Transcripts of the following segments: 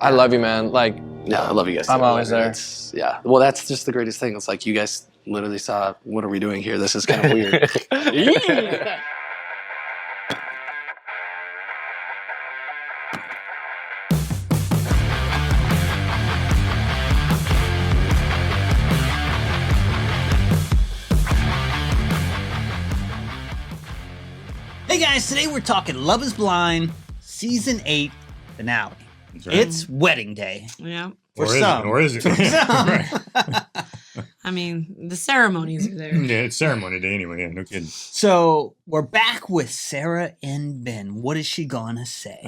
I love you, man. Like, Yeah, I love you guys. I'm always there. Yeah. Well, that's just the greatest thing. It's like you guys literally saw, what are we doing here? This is kind of weird. Hey guys, today we're talking Love is Blind, Season 8 finale. Right. It's wedding day. Yeah. For or some. Is it? For some. Right. I mean, the ceremonies are there. Yeah, it's ceremony day anyway. Yeah, no kidding. So we're back with Sara and Ben. What is she gonna say?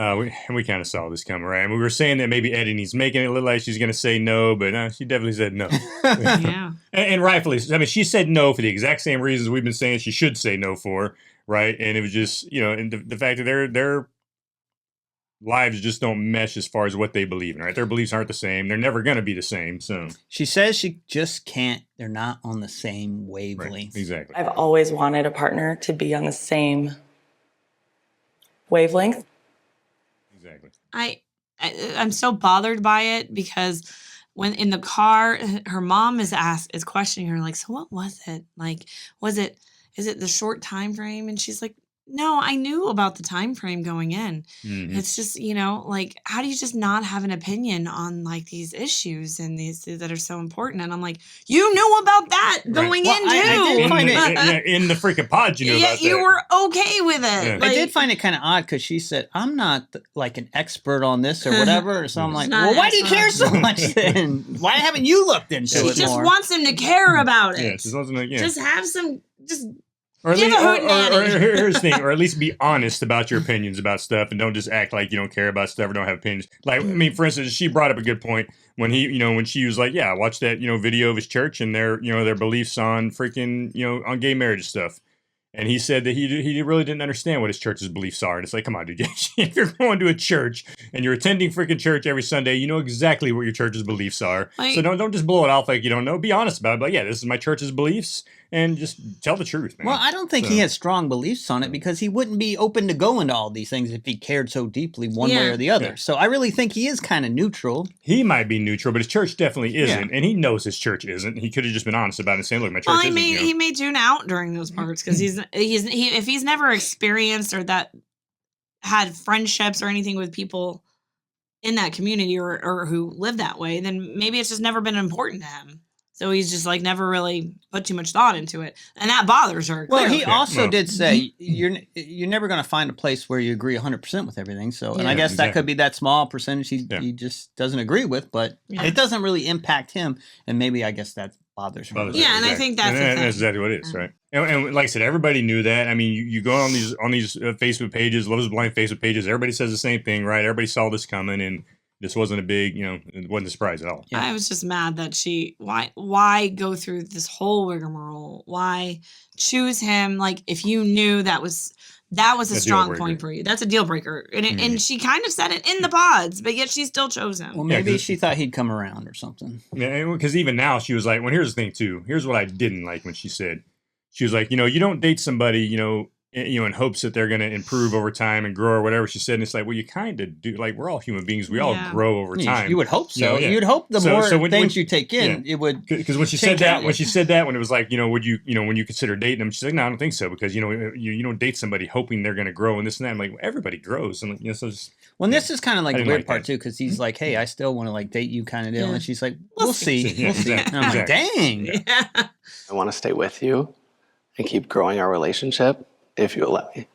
We kind of saw this coming, right? And we were saying that maybe Eddie's making it look like she's going to say no, but she definitely said no. Yeah. And rightfully, I mean, she said no for the exact same reasons we've been saying she should say no for, right? And it was just, and the fact that their lives just don't mesh as far as what they believe in, right? Their beliefs aren't the same. They're never going to be the same. So She says she just can't. They're not on the same wavelength. right, exactly. I've always wanted a partner to be on the same wavelength. Exactly. I'm so bothered by it because when in the car, her mom is questioning her, like, so what was it? Like, is it the short time frame? And she's like, no, I knew about the time frame going in. Mhm. It's just, like, how do you just not have an opinion on like these issues and these that are so important? And I'm like, you knew about that going Well, in too. I did find In the freaking pod, you know Yeah, about you that. were okay with it. Yeah. I did find it kind of odd because she said, I'm not like an expert on this or whatever. So I'm like, not well, an why do you expert. care so much then? Why haven't you looked into She it just more? wants him to care about it. Yeah, just wasn't like, yeah. Just have some, Or at Give least, a hootenanny. or here's the thing, or at least be honest about your opinions about stuff, and don't just act like you don't care about stuff or don't have opinions. Like, I mean, for instance, she brought up a good point when when she was like, "Yeah, I watched that, video of his church and their beliefs on freaking, on gay marriage stuff." And he said that he really didn't understand what his church's beliefs are. And it's like, come on, dude, if you're going to a church and you're attending freaking church every Sunday, you know exactly what your church's beliefs are. Like- So don't just blow it off like you don't know. Be honest about it. But yeah, this is my church's beliefs, and just tell the truth, man. Well, I don't think he has strong beliefs on it because he wouldn't be open to going to all these things if he cared so deeply one way Yeah. or the other. Yeah. So I really think he is kind of neutral. He might be neutral, but his church definitely isn't, Yeah. and he knows his church isn't. He could have just been honest about it and saying, "Look, my church well, isn't." he may tune out during those parts because if he's never experienced or that had friendships or anything with people in that community or who live that way, then maybe it's just never been important to him. So he's just like never really put too much thought into it, and that bothers her. Well, clearly. he also well- did say you're never going to find a place where you agree 100% with everything. So, and I Yeah, guess that exactly. could be that small percentage he just doesn't agree with, but Yeah. it doesn't really impact him. And maybe I guess that bothers her. Yeah, and I think that's the that's thing. exactly what it is, right? And like I said, everybody knew that. I mean, you go on these Facebook pages, Love is Blind Facebook pages. Everybody says the same thing, right? Everybody saw this coming, and this wasn't a big, it wasn't a surprise at all. Yeah. I was just mad that why go through this whole rigmarole? Why choose him? Like, if you knew that was a deal strong breaker. point for you, that's a deal breaker. And she kind of said it in the pods, but yet she still chose him. Well, Yeah, maybe 'cause- she thought he'd come around or something. Yeah, because even now she was like, well, here's the thing too. Here's what I didn't like when she said, she was like, you don't date somebody, in hopes that they're going to improve over time and grow or whatever she said. And it's like, well, you kind of do. Like, we're all human beings. We all Yeah. grow over time. You would hope so. Yeah. You'd hope the So- more so when- things when- you take in, it would. Because when she said Change that, that, when she said that, when it was like, would you, when you consider dating them, she's like, no, I don't think so, because you don't date somebody hoping they're going to grow and this and that. I'm like, well, everybody grows, and so it's, Well, and this is kind of like I the didn't weird like part that. too, because he's like, "Hey, I still want to like date you," kind of deal, Yeah. and she's like, "We'll see, Yeah, we'll see." exactly, And I'm like, exactly. "Dang." Yeah. I want to stay with you and keep growing our relationship if you'll let me.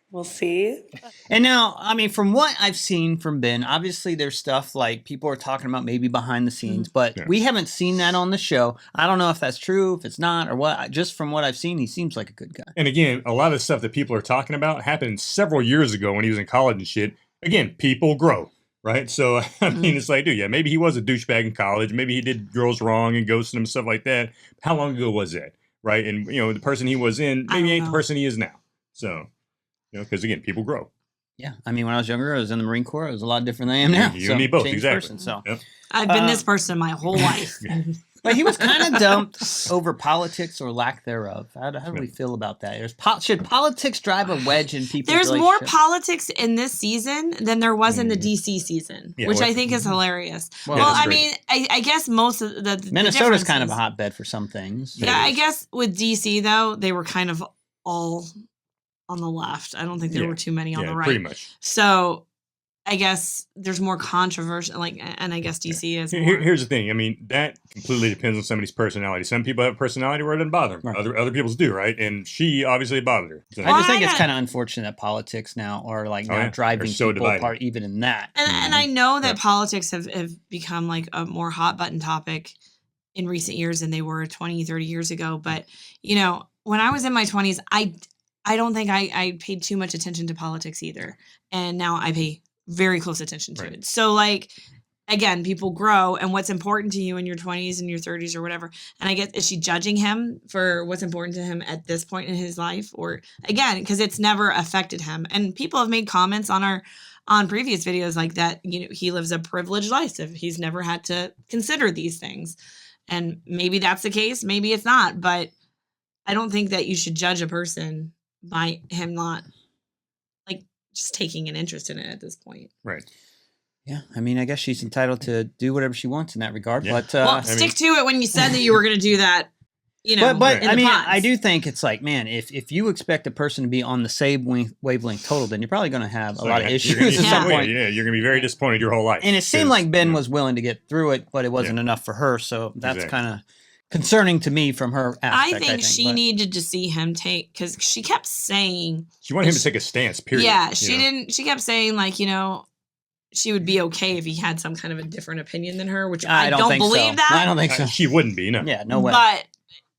We'll see. And now, I mean, from what I've seen from Ben, obviously there's stuff like people are talking about maybe behind the scenes, but Yeah. we haven't seen that on the show. I don't know if that's true, if it's not, or what. Just from what I've seen, he seems like a good guy. and again, a lot of the stuff that people are talking about happened several years ago when he was in college and shit. Again, people grow, right? So, I mean, it's like, dude, yeah, maybe he was a douchebag in college. Maybe he did girls wrong and ghosted them and stuff like that. How long ago was that, right? And, the person he was in I maybe don't ain't the know. person he is now. So, because again, people grow. Yeah, I mean, when I was younger, I was in the Marine Corps. I was a lot different than I am now. You and me both, changed exactly. person, so. Yep. I've been this person my whole life. But he was kind of dumped over politics or lack thereof. How do we feel about that? Should politics drive a wedge in people's There's more relationships? politics in this season than there was in the DC season, Yeah, which well, I think is hilarious. Well, Well, that's I great. mean, I guess most of the Minnesota's kind of a differences- hotbed for some things. Yeah, I guess with DC though, they were kind of all on the left. I don't think there Yeah. were too many on Yeah, the right. pretty much. So I guess there's more controversy, and I guess DC is more. Here's the thing. I mean, that completely depends on somebody's personality. Some people have a personality where it doesn't bother them. Right. Other people's do, right? And she obviously bothered her. So- I just think Well, it's I- kind of unfortunate that politics now are like Oh, not yeah. driving They're so people divided. apart even in that. And I know that Yeah. politics have become like a more hot button topic in recent years than they were 20, 30 years ago. But, when I was in my 20s, I don't think I paid too much attention to politics either. And now I pay very close attention to Right. it. So like, again, people grow and what's important to you in your 20s and your 30s or whatever. And I guess, is she judging him for what's important to him at this point in his life? Or again, because it's never affected him. And people have made comments on previous videos like that, he lives a privileged life if he's never had to consider these things. And maybe that's the case, maybe it's not, but I don't think that you should judge a person by him not like just taking an interest in it at this point. Right. Yeah, I mean, I guess she's entitled to do whatever she wants in that regard. Yeah. But Well, stick to it when you said that you were going to do that. but in I the mean, pods. I do think it's like, man, if you expect a person to be on the same wavelength total, then you're probably going to have a lot of issues at Yeah. some point. Yeah, you're going to be very disappointed your whole life. And it seemed 'Cause, like Ben you know, was willing to get through it, but it wasn't enough for her. So that's Exactly. kind of concerning to me from her I aspect. think she but- needed to see him take, because she kept saying, She wanted him to take a stance, period. yeah, you she know? didn't, she kept saying like, she would be okay if he had some kind of a different opinion than her, which I I don't don't think believe so. that. I don't think so. She wouldn't be, no. Yeah, no way. But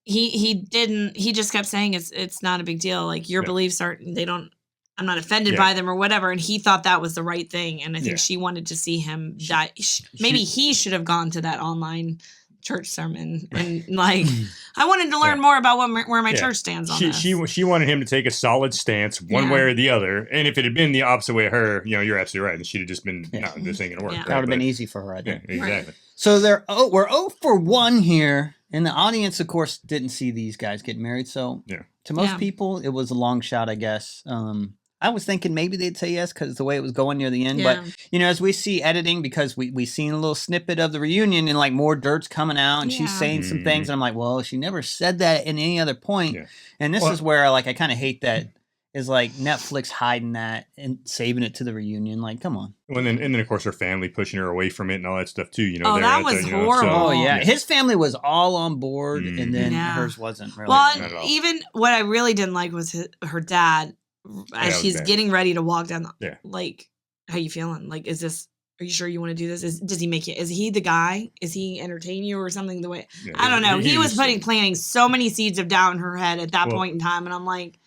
he didn't. He just kept saying it's not a big deal. Like your Yeah. beliefs aren't. They don't. I'm not offended Yeah. by them or whatever. And he thought that was the right thing. And I think Yeah. she wanted to see him die. Maybe he should have gone to that online church sermon and like I wanted to learn Yeah. more about where my Yeah. church stands on She, this. she wanted him to take a solid stance one Yeah. way or the other. And if it had been the opposite way of her, you're absolutely right. And she'd have just been, no, this ain't going to work. Yeah. right? That would have been But- easy for her, I Yeah, think. exactly. So we're 0 for 1 here. And the audience, of course, didn't see these guys get married. So Yeah. to most Yeah. people, it was a long shot, I guess. I was thinking maybe they'd say yes because the way it was going near the end. Yeah. But, as we see editing, because we seen a little snippet of the reunion and like more dirt's coming out and she's Yeah. saying some things. And I'm like, well, she never said that in any other point. Yeah. And this Well- is where like I kind of hate that is like Netflix hiding that and saving it to the reunion. Like, come on. Well, and then, of course, her family pushing her away from it and all that stuff, too. Oh, there that at was the, horrible. Oh, yeah. yeah. His family was all on board and then Yeah. hers wasn't really. Well, Not at all. even what I really didn't like was her dad that as was she's bad. getting ready to walk down. Yeah. Like, how you feeling? Like, are you sure you want to do this? Does he make you? Is he the guy? Is he entertain you or something? The way Yeah, I don't know. He was was- planting so many seeds of doubt in her head at that Well- point in time, and I'm like,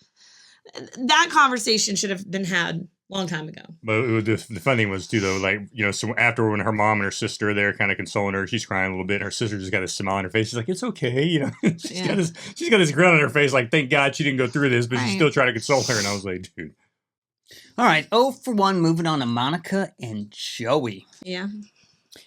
that conversation should have been had a long time ago. But the funny thing was, too, though, like, so after when her mom and her sister are there kind of consoling her, she's crying a little bit. And her sister just got a smile on her face. She's like, it's okay. She's got this grin on her face. Like, thank God she didn't go through this, but she's Right. still trying to console her. And I was like, dude. All right. 0 for 1, moving on to Monica and Joey. Yeah.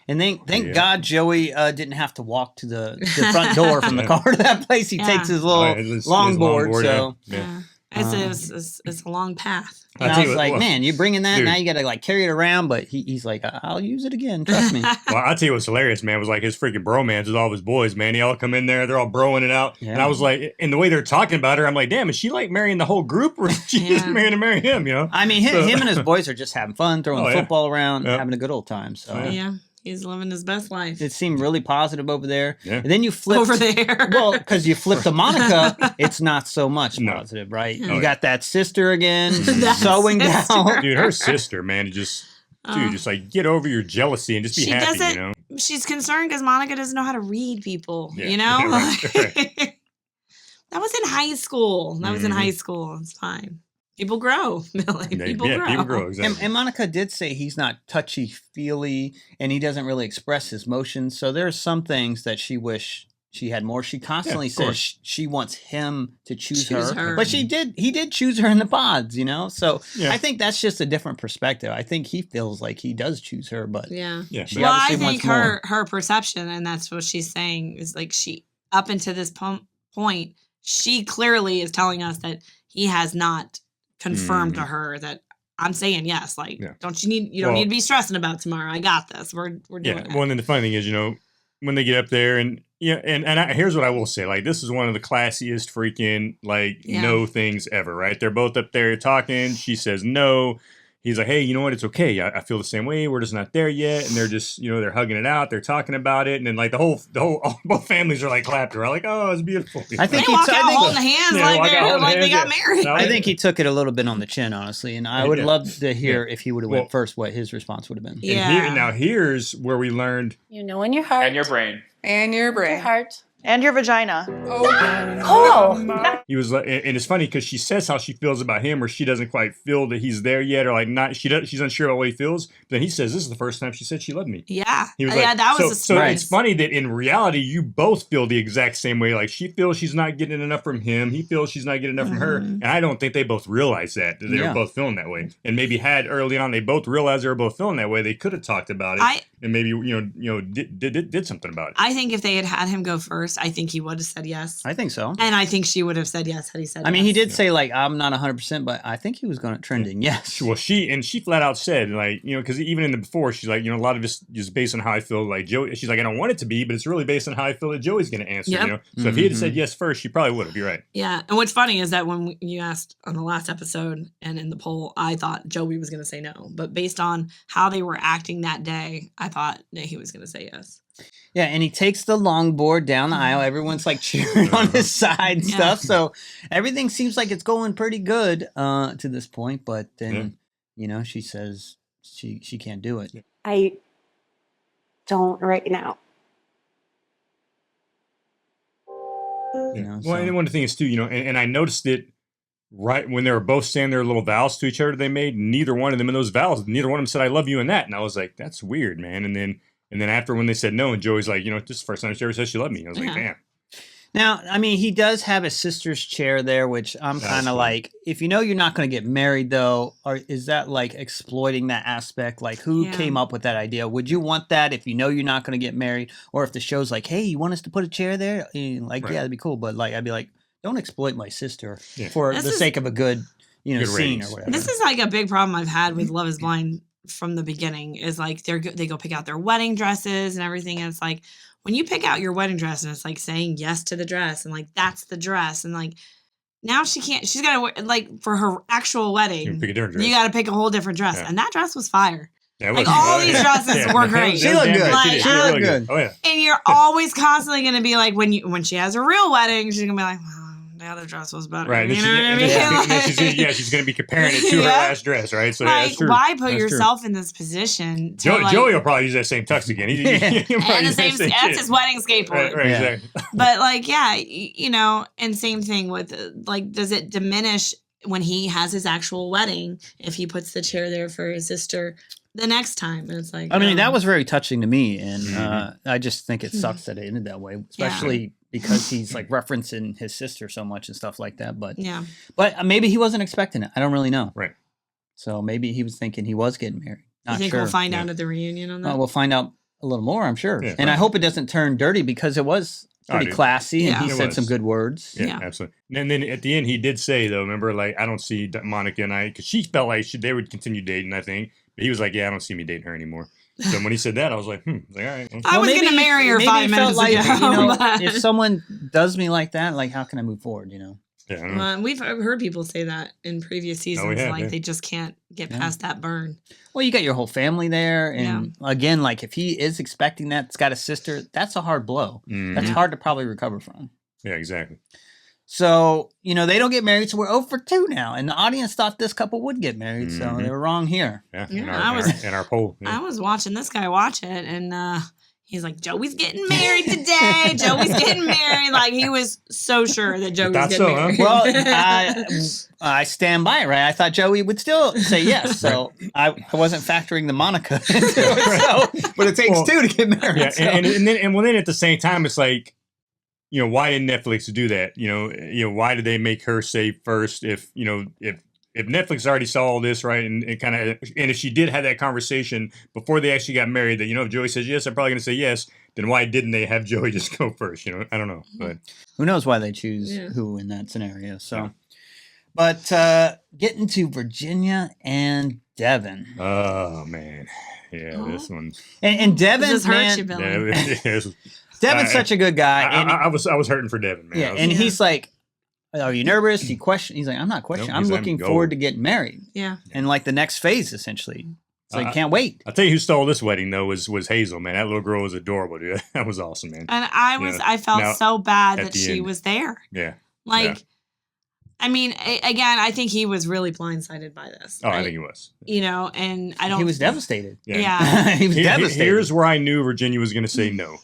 And thank Yeah. God Joey didn't have to walk to the front door from the car to that place. He Yeah. takes his little His longboard. longboard, So yeah. It's a long path. and I'll I tell was you what, like, well, man, you're bringing that dude. now. You got to like carry it around. But he's like, I'll use it again. Trust me. Well, I'll tell you what's hilarious, man, was like his freaking bromance with all of his boys, man. They all come in there, they're all broing it out. Yeah. And I was like, and the way they're talking about her, I'm like, damn, is she like marrying the whole group or is she just Yeah. marrying him, I mean, So- him and his boys are just having fun, throwing Oh, the yeah. football around, Yeah. having a good old time. So Yeah. He's living his best life it seemed really positive over there. Yeah. And then you flip over there. Well, because you flip to Monica, it's not so much No. positive, right? Oh, You yeah. got that sister again, That sewing sister. down. Dude, her sister, man, just like get over your jealousy and just be She happy, doesn't- she's concerned because Monica doesn't know how to read people. Yeah. You know, Right. That was in high school. That was in Mhm. high school. It's fine. People grow, Millie. Yeah, People grow. people grow, exactly. And Monica did say he's not touchy-feely and he doesn't really express his emotions. So there's some things that she wish she had more. She constantly of says course. she wants him to choose Choose her, her. but he did choose her in the pods, you know. So Yeah. I think that's just a different perspective. I think he feels like he does choose her, but Yeah. Yeah. She Well, I obviously think wants her perception, and that's what she's saying, is like she up until this point, she clearly is telling us that he has not confirmed to her that I'm saying yes. Like, Yeah. you don't need to be stressing about tomorrow. I got this. We're doing Yeah. it. Well, and then the funny thing is, when they get up there and here's what I will say, like, this is one of the classiest freaking no things ever, right? They're both up there talking. She says no. He's like, hey, you know what? It's okay. I feel the same way. We're just not there yet. And they're just, they're hugging it out. They're talking about it. And then both families are like clapping her, like, oh, it's beautiful. I They think walk out holding hands like they got married. I think he took it a little bit on the chin, honestly, and I would love to hear if he would have went first, what his response would have been. Yeah. Here's where we learned. You know, in your heart. And your brain. And your brain. Your heart. And your vagina. Oh. He was like, and it's funny because she says how she feels about him, or she doesn't quite feel that he's there yet, or like not. She's unsure about what he feels. But then he says, "This is the first time she said she loved me." Yeah. He was that was a so surprise. it's funny that in reality you both feel the exact same way. Like she feels she's not getting enough from him. He feels she's not getting enough from her. And I don't think they both realized that they were both feeling that way. And maybe had early on they both realized they were both feeling that way, they could have talked about it and maybe did something about it. I think if they had him go first, I think he would have said yes. I think so. And I think she would have said yes had he said I mean, yes. he did say, like, I'm not 100%, but I think he was going to trend in yes. Well, she flat out said, like, because even in the before, she's like, a lot of this is based on how I feel like Joey. She's like, I don't want it to be, but it's really based on how I feel that Joey's going to answer, Yep. So if he had said yes first, she probably would have. You're right. Yeah. And what's funny is that when you asked on the last episode and in the poll, I thought Joey was going to say no. But based on how they were acting that day, I thought that he was going to say yes. Yeah, and he takes the longboard down the aisle. Everyone's like cheering on his side and stuff. So everything seems like it's going pretty good to this point. But then, she says she can't do it. I don't right now. Well, and one of the things too, and I noticed it right when they were both saying their little vows to each other they made. Neither one of them in those vows, neither one of them said "I love you" in that, and I was like, that's weird, man. And then after when they said no, and Joey's like, this is the first time she ever said she loved me. I was like, damn. Now, I mean, he does have his sister's chair there, which I'm kind of like, if you know you're not going to get married, though, or is that like exploiting that aspect? Like, who came up with that idea? Would you want that if you know you're not going to get married? Or if the show's like, hey, you want us to put a chair there? Like, yeah, that'd be cool. But like, I'd be like, don't exploit my sister for the sake of a good, good scene scene or whatever. This is like a big problem I've had with Love is Blind from the beginning is like they go pick out their wedding dresses and everything. And it's like, when you pick out your wedding dress and it's like saying yes to the dress and like that's the dress and like now she's got to wear like for her actual wedding you got to pick a whole different dress and that dress was fire. Yeah, like all these dresses were great. She looked good. Like, she looked good. Oh yeah. And you're always constantly going to be like when she has her real wedding she's going to be like, wow, the other dress was better. Right. You know what I mean? She's going to be comparing it to her last dress, right? So like, that's true. why put That's yourself true. in this position? Joey will probably use that same tux again. And the same, that's his wedding skateboard. Right, exactly. But like, and same thing with like, does it diminish when he has his actual wedding if he puts the chair there for his sister the next time? And it's like, I mean, that was very touching to me, and I just think it sucks that it ended that way, especially because he's like referencing his sister so much and stuff like that. But maybe he wasn't expecting it. I don't really know. Right. So maybe he was thinking he was getting married. You think we'll find out at the reunion on that? We'll find out a little more, I'm sure. Yeah, and I hope it doesn't turn dirty because it was pretty classy and he said some good words. Yeah, absolutely. And then at the end, he did say, though, remember, like, I don't see Monica and I, because she felt like they would continue dating, I think. But he was like, yeah, I don't see me dating her anymore. So when he said that, I was like, all right. Well, I was going to marry her 5 minutes ago. If someone does me like that, like, how can I move forward, Yeah, I don't know. We've heard people say that in previous seasons, they just can't get past that burn. Well, you got your whole family there, and again, like if he is expecting that, it's got a sister. That's a hard blow. That's hard to probably recover from. Yeah, exactly. So they don't get married, so we're 0 for 2 now, and the audience thought this couple would get married, so they were wrong here. Yeah, in our poll. I was watching this guy watch it, and he's like, Joey's getting married today. Joey's getting married. Like, he was so sure that Joey was getting married. Well, I stand by it, right? I thought Joey would still say yes. So I wasn't factoring the Monica into it. But it takes 2 to get married. Yeah, so. and then at the same time, it's like, why didn't Netflix do that? Why did they make her say first if Netflix already saw all this, right? And if she did have that conversation before they actually got married, that, if Joey says yes, I'm probably going to say yes, then why didn't they have Joey just go first? I don't know. But who knows why they choose who in that scenario. So, but getting to Virginia and Devin. Oh, man. Yeah, this one. And Devin, This hurts you, man, Billy. Devin's such a good guy. I was hurting for Devin, man. Yeah, and he's like, are you nervous? He questioned. He's like, I'm not questioning. Nope, I'm he's looking like, forward to getting married. Yeah. And like the next phase, essentially. So you can't wait. I'll tell you who stole this wedding, though, was Hazel, man. That little girl was adorable, dude. That was awesome, man. And I felt so bad that she was there. Yeah. Like, I mean, again, I think he was really blindsided by this. Oh, right? I think he was. And I don't. He was devastated. Yeah. He was devastated. Here's where I knew Virginia was going to say no.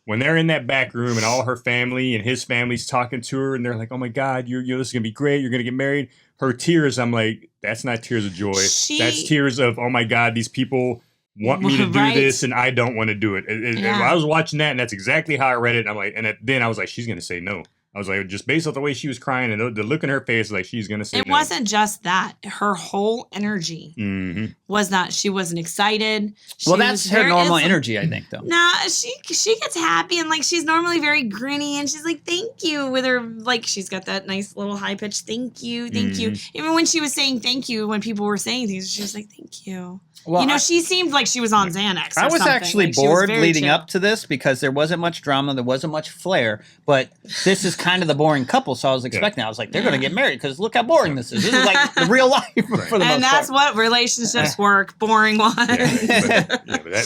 When they're in that back room and all her family and his family's talking to her and they're like, oh my God, this is going to be great. You're going to get married. Her tears, I'm like, that's not tears of joy. That's tears of, oh my God, these people want me to do this and I don't want to do it. And I was watching that and that's exactly how I read it. And I'm like, then I was like, she's going to say no. I was like, just based off the way she was crying and the look in her face, like she's going to say It no. wasn't just that. Her whole energy was not, she wasn't excited. Well, that's her normal energy, I think, though. Nah, she gets happy and like she's normally very grinny and she's like, thank you, with her, like she's got that nice little high pitch, thank you. Even when she was saying thank you, when people were saying things, she was like, thank you. Well, she seemed like she was on Xanax. I was actually bored leading up to this because there wasn't much drama, there wasn't much flair, but this is kind of the boring couple, so I was expecting. I was like, they're going to get married because look how boring this is. This is like the real life for the most part. And that's what relationships work, boring ones. But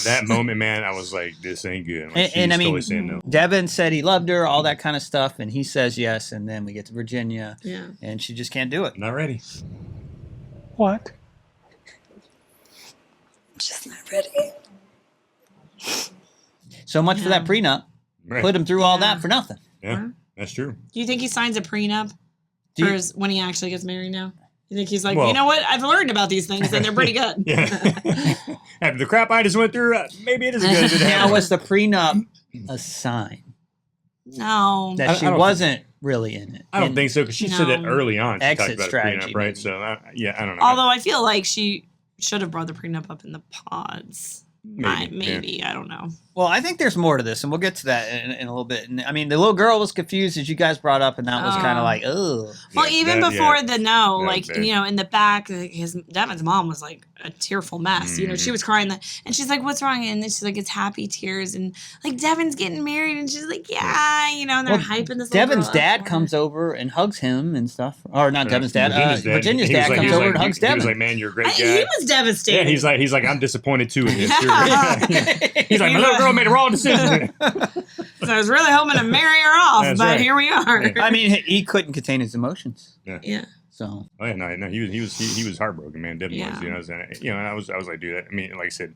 that moment, man, I was like, this ain't good. Like, and I mean, totally saying no. Devin said he loved her, all that kind of stuff, and he says yes, and then we get to Virginia, and she just can't do it. Not ready. What? Just not ready. So much for that prenup. Right. Put him through all that for nothing. Yeah, that's true. Do you think he signs a prenup when he actually gets married now? You think he's like, Well, you know what? I've learned about these things and they're pretty good. After the crap I just went through, maybe it is good. Now, was the prenup a sign No. that she wasn't really in it? I don't think so, because she said that early on. She Exit talked about strategy, a prenup, right? maybe. So, I don't know. Although I feel like she should have brought the prenup up in the pods. Maybe, I don't know. Well, I think there's more to this, and we'll get to that in a little bit. And I mean, the little girl was confused, as you guys brought up, and that was kind of like, oh. Well, even before the no, like, in the back, Devin's mom was like a tearful mess. She was crying, and she's like, what's wrong? And then she's like, it's happy tears. And like, Devin's getting married, and she's like, yeah, and they're hyping this little Devin's girl dad up. comes over and hugs him and stuff. Or not Devin's dad, Virginia's He was dad like- comes he was over like- and hugs he Devin. was like, man, you're a great guy. He was devastated. Yeah, he's like, I'm disappointed too in this. Yeah. He's like, my little girl made a wrong decision. So I was really hoping to marry her off, That's but right. here we are. I mean, he couldn't contain his emotions. Yeah. So. Oh yeah, no, he was heartbroken, man. Devin was, and I was like, dude, I mean, like I said,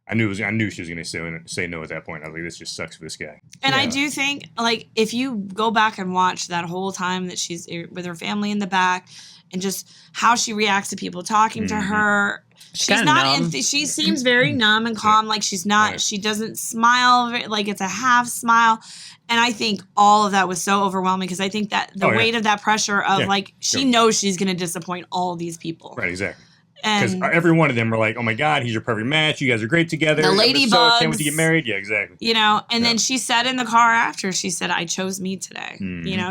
I knew she was gonna say no at that point. I was like, this just sucks for this guy. And I do think, like, if you go back and watch that whole time that she's with her family in the back, and just how she reacts to people talking to her, she's not. She seems very numb and calm. Like she's not. Right. She doesn't smile. Like it's a half smile. And I think all of that was so overwhelming because I think that the weight of that pressure of like she knows she's going to disappoint all these people. Right. Exactly. Because every one of them were like, "Oh my God, he's your perfect match. You guys are great together. The ladybugs, can't wait to get married." Yeah, exactly. And then she said in the car after, she said, "I chose me today."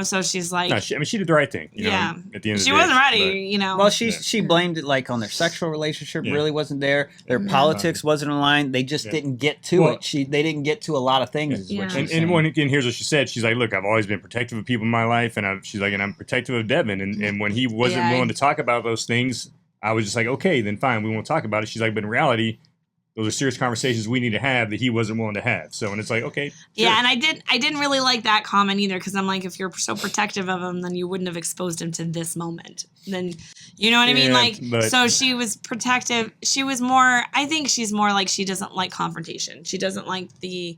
So she's like, no, she did the right thing. At the end of the day, she wasn't ready. Well, she blamed it like on their sexual relationship really wasn't there. Their politics wasn't aligned. They just didn't get to it. They didn't get to a lot of things. And here's what she said. She's like, "Look, I've always been protective of people in my life, and I'm protective of Devin. And when he wasn't willing to talk about those things, I was just like, okay, then fine, we won't talk about it." She's like, but in reality, those are serious conversations we need to have that he wasn't willing to have. So, and it's like, okay. Sure. Yeah, and I didn't really like that comment either because I'm like, if you're so protective of him, then you wouldn't have exposed him to this moment. Then, you know what I mean? Like, so she was protective. She was more, I think she's more like she doesn't like confrontation. She doesn't like the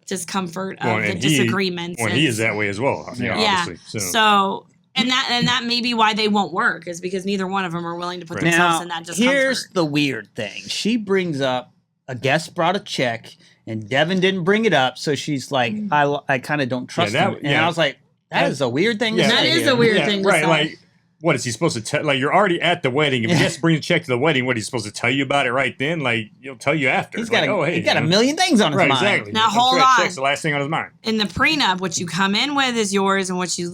discomfort of the disagreements. He is that way as well. Obviously. So And that may be why they won't work, is because neither one of them are willing to put themselves in that discomfort. Here's the weird thing. She brings up a guest brought a check and Devin didn't bring it up, so she's like, I kind of don't trust him. And I was like, that is a weird thing to say. That is here. a weird thing to right, say. like, what is he supposed to tell? Like, you're already at the wedding. If a guest brings a check to the wedding, what, he's supposed to tell you about it right then? Like, he'll tell you after. He's got, like, he's got a million things on his mind. Exactly. Now, hold on. Check's the last thing on his mind. In the prenup, what you come in with is yours, and what you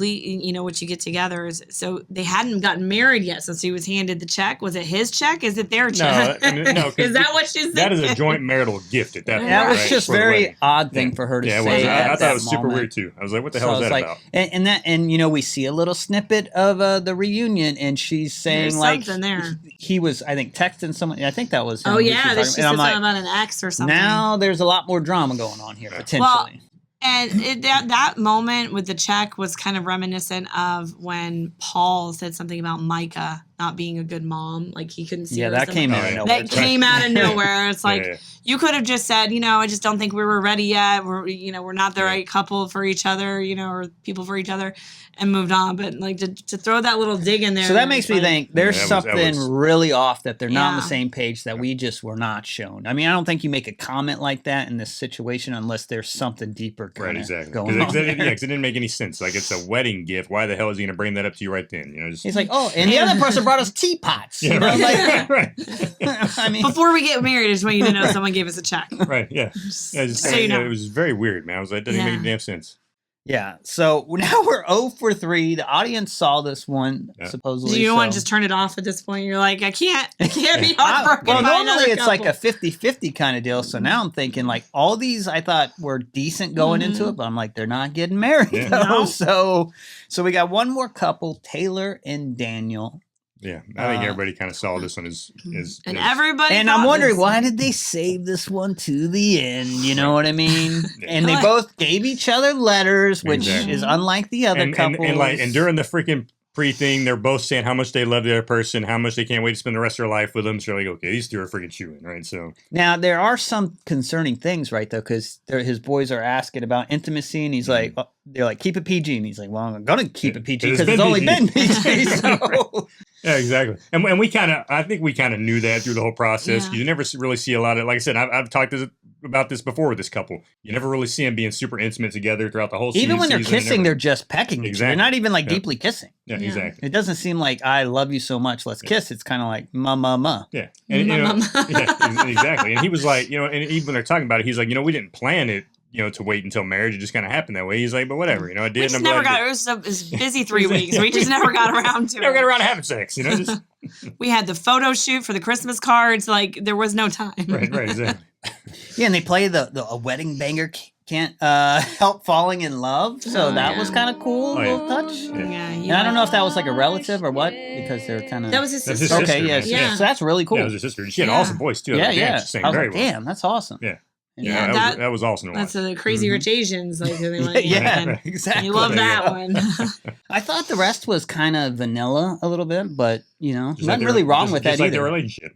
what you get together is. So they hadn't gotten married yet, since he was handed the check. Was it his check? Is it their check? No. Is that what she's That is thinking? a joint marital gift at that point. That was right? just For the very wedding. odd thing for her to Yeah, it say. was. at I thought that it was super moment. weird too. I was like, what the So hell is it's that like, about? and we see a little snippet of the reunion, and she's saying There's like something there. he was, I think, texting someone. I think that was him. Oh who yeah, was that she talking- said and I'm something like, about an ex or something. now there's a lot more drama going on here potentially. Well, and that moment with the check was kind of reminiscent of when Paul said something about Micah not being a good mom. Like he couldn't see yeah, her as that the came mom. out of nowhere. That came out of nowhere. It's like Yeah. you could have just said, I just don't think we were ready yet. We're not the right couple for each other, or people for each other, and moved on. But like to throw that little dig in there. So that makes me think there's Yeah, that was- something really off, that they're not on the Yeah. same page, that we just were not shown. I mean, I don't think you make a comment like that in this situation unless there's something deeper Right, exactly. going on. Because it didn't make any sense. Like, it's a wedding gift. Why the hell is he going to bring that up to you right then? Just, He's like, oh, and the other person brought us teapots. yeah, You know, right, like, right, I mean, Before we get married, I just want you to know someone gave us a check. right, yeah. So you know. It was very weird, man. I was like, it doesn't make any damn sense. yeah. So now we're 0 for 3. The audience saw this one, Yeah. supposedly. Do you want to so- just turn it off at this point? You're like, I can't be heartbroken. Well, by normally another it's like couple. a 50-50 kind of deal. So now I'm thinking like all these I thought were decent going into it, but I'm like, they're not getting married. Yeah. though. No. So we got one more couple, Taylor and Daniel. Yeah, I think everybody kind of saw this one as And everybody. And I'm thought wondering, this. why did they save this one to the end? You know what I mean? Yeah. And they both gave each other letters, which Exactly. is unlike the other couples. and during the freaking pre-thing, they're both saying how much they love the other person, how much they can't wait to spend the rest of their life with them. So you're like, okay, these two are freaking chewing, right? So Now, there are some concerning things, right, though, because his boys are asking about intimacy, and he's like, they're like, keep it PG. And he's like, well, I'm going to keep it PG because it's only been PG. So. yeah, exactly. And I think we kind of knew that through the whole process. Yeah. You never really see a lot of, like I said, I've talked about this before with this couple. You never really see them being super intimate together throughout the whole season. Even when they're season and kissing, they're everything. just pecking each other. Exactly. They're not even like Yeah. deeply kissing. Yeah, Yeah. exactly. It doesn't seem like, I love you so much, let's kiss. It's kind of like, ma, ma, ma. Yeah, and yeah, exactly. And he was like, and even when they're talking about it, he's like, we didn't plan it, to wait until marriage. It just kind of happened that way. He's like, but whatever, I did. We just and I'm never glad got. It was busy 3 weeks. We just never got around to never got it. around to having sex. Just We had the photo shoot for the Christmas cards. Like there was no time. right, exactly. Yeah, and they play a wedding banger can't help falling in love. So that was kind of cool, Oh, yeah. little touch. Yeah, And I don't know if that was like a relative or what, because they're kind of. That was his That's sister. his Okay, sister, yes, man. Yeah. So that's really cool. Yeah, it was his sister. She had an Yeah. awesome voice too. Yeah, Like, yeah. damn, she sang I was very like, well. damn, that's awesome. Yeah. Yeah, that was awesome to watch. That's the Crazy Rich Asians. Like they went, Yeah, and exactly. you love There you that go. one. I thought the rest was kind of vanilla a little bit, but Just nothing like really wrong with that just like their either. relationship,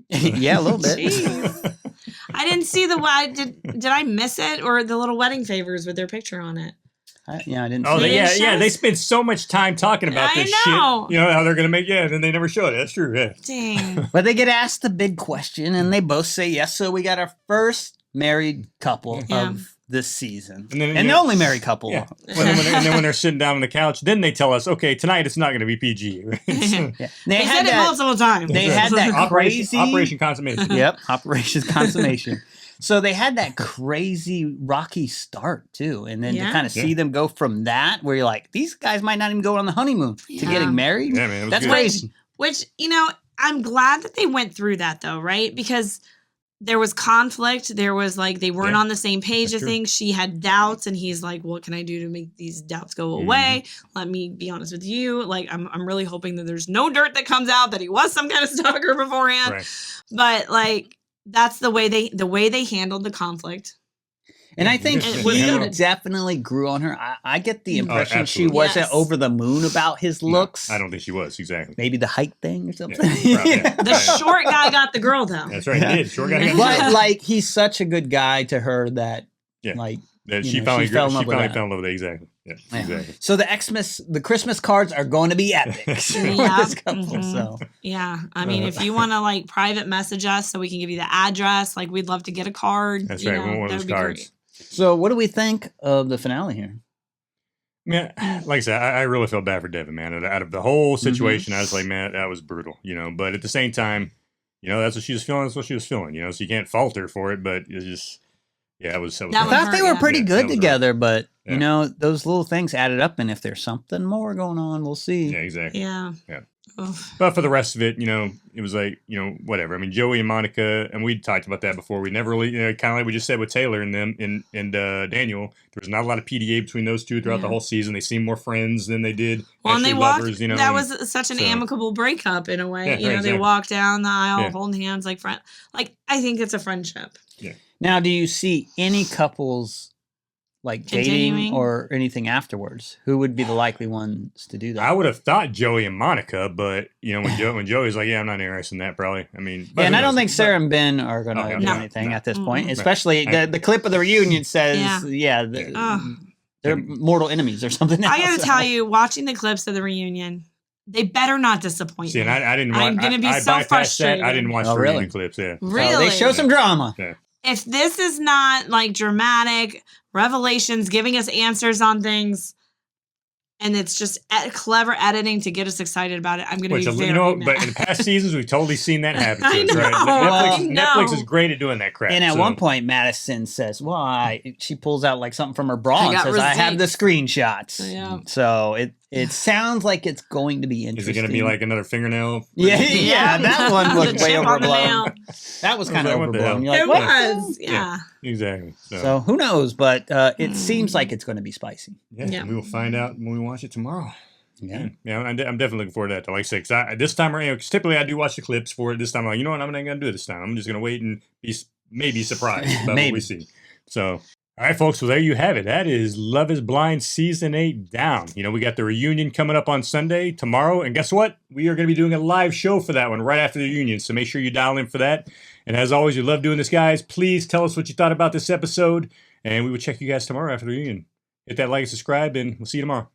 Yeah, a little bit. Jeez. I didn't see did I miss it, or the little wedding favors with their picture on it? I didn't. Oh, see They it. didn't show they us? spend so much time talking about I this know. shit. How they're gonna make and then they never show it. That's true. Yeah. Dang. But they get asked the big question, and they both say yes. So we got our first married couple Yeah. of this season, And then, and the only married couple. Yeah. And then when they're sitting down on the couch, then they tell us, okay, tonight it's not going to be PG. Yeah. They They said it multiple times. They had that Operation, crazy Operation Consummation. Yep, Operation Consummation. So they had that crazy rocky start too, and then to Yeah. kind of see them go from that, where you're like, these guys might not even go on the honeymoon to Yeah. getting married. Yeah, man, it was That's good. crazy. Which, I'm glad that they went through that though, right? Because there was conflict. There was like, they weren't Yeah. on the same page That's of true. things. She had doubts, and he's like, what can I do to make these doubts go away? Let me be honest with you. Like, I'm really hoping that there's no dirt that comes out that he was some kind of stalker beforehand. Right. But like, that's the way they handled the conflict. And I think It he was good. definitely grew on her. I get the impression she absolutely. wasn't Yes. over the moon about his looks. I don't think she was, exactly. Maybe the height thing or something. Yeah, probably, yeah. The short guy got the girl though. That's right, he did. Short guy got But like, he's such a good guy to her that, Yeah. like, that you she know, finally she fell in love with fell that. in love with it, exactly. Yeah, Yeah. exactly. So the Christmas cards are going to be epic. with Yeah. this couple, Mhm. so. Yeah. I mean, if you want to like private message us so we can give you the address, like we'd love to get a card. That's you right. We know, want one that of would those be cards. great. So what do we think of the finale here? Man, like I said, I really felt bad for Devin, man. Out of the whole situation, I was like, man, that was brutal, you know. But at the same time, you know, that's what she was feeling. That's what she was feeling, you know. So you can't fault her for it. But it's just, yeah, it was. That I would thought hurt, they were yeah. pretty Yeah, good that was rough. together, but Yeah. you know, those little things added up, and if there's something more going on, we'll see. Yeah, exactly. Yeah. Yeah. Oof. But for the rest of it, you know, it was like, you know, whatever. I mean, Joey and Monica, and we talked about that before. We never really, you know, kind of like we just said with Taylor and them and Daniel. There was not a lot of PDA between those two throughout the Yeah. whole season. They seemed more friends than they did. Well, and they actually walked. lovers, you know. That and- was such an so- amicable breakup in a way. Yeah, you know, right, they exactly. walked down the aisle Yeah. holding hands like friend. Like I think it's a friendship. Now, do you see any couples like dating Continuing? or anything afterwards? Who would be the likely ones to do that? I would have thought Joey and Monica, but you know when Joey's like, yeah, I'm not interested in that. Probably. I mean, but Yeah, and who I don't knows? think Sarah and Ben are going to Oh, yeah. do No. anything No. at this point. Mm-mm. Especially the clip of the reunion says, Yeah. Ugh. they're mortal enemies or something. I got else. to tell you, watching the clips of the reunion, they better not disappoint See, me. and I didn't. I'm watch, gonna be I so bypassed that. frustrated. I didn't watch Oh, the really? reunion clips. Yeah. Really? So they show some drama. If this is not like dramatic revelations, giving us answers on things, and it's just clever editing to get us excited about it, I'm going to Which be very you know, mad. but in past seasons we've totally seen that happen. To I us, right? know, I Netflix is know. great at doing that crap. And at so- one point, Madison says, "Well, she pulls out like something from her bra I and got says, I have the receipts." screenshots." Yeah. So it sounds like it's going to be is interesting. it going to be like another fingernail? Yeah, that one The looked way chip on the overblown. nail. That was I was kind of like, what the overblown. hell? You're like, It what? was. Yeah. Exactly. So who knows? But it seems like it's going to be spicy. Yeah. We will find out when we watch it tomorrow. Yeah. Yeah, I'm definitely looking forward to that. Like I said, 'cause this time, you know, 'cause typically I do watch the clips for it. This time, I'm like, you know what, I'm not going to do it this time. I'm just going to wait and be maybe surprised about what we see. So, all right, folks. Well, there you have it. That is Love is Blind Season 8 down. You know, we got the reunion coming up on Sunday, tomorrow. And guess what? We are going to be doing a live show for that one right after the reunion. So make sure you dial in for that. And as always, we love doing this, guys. Please tell us what you thought about this episode. And we will check you guys tomorrow after the reunion. Hit that like and subscribe, and we'll see you tomorrow.